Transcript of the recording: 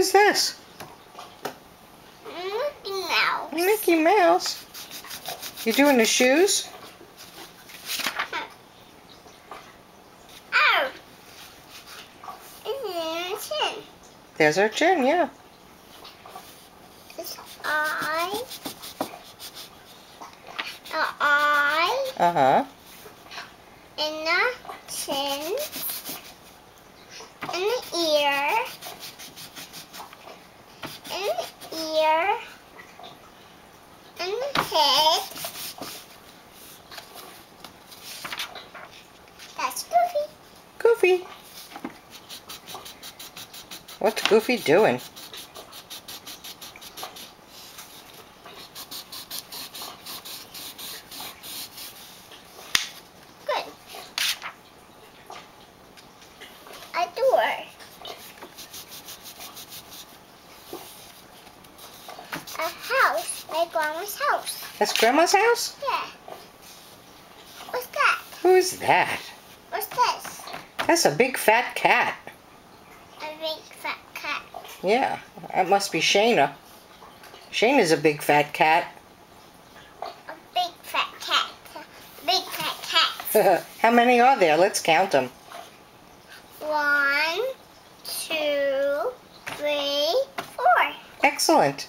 is this? Mickey Mouse. Mickey Mouse. You doing the shoes? Oh. It's in chin. There's our chin, yeah. It's eye. An eye. Uh-huh. And a chin. And an ear. And an ear. And a head. That's Goofy. Goofy. What's Goofy doing? Good. A door. A house. My grandma's house. That's Grandma's house? Yeah. What's that? Who's that? What's this? That's a big fat cat. A big fat cat. Yeah, that must be Shayna. Shayna's a big fat cat. A big fat cat. A big fat cat. How many are there? Let's count them. 1, 2, 3, 4. Excellent.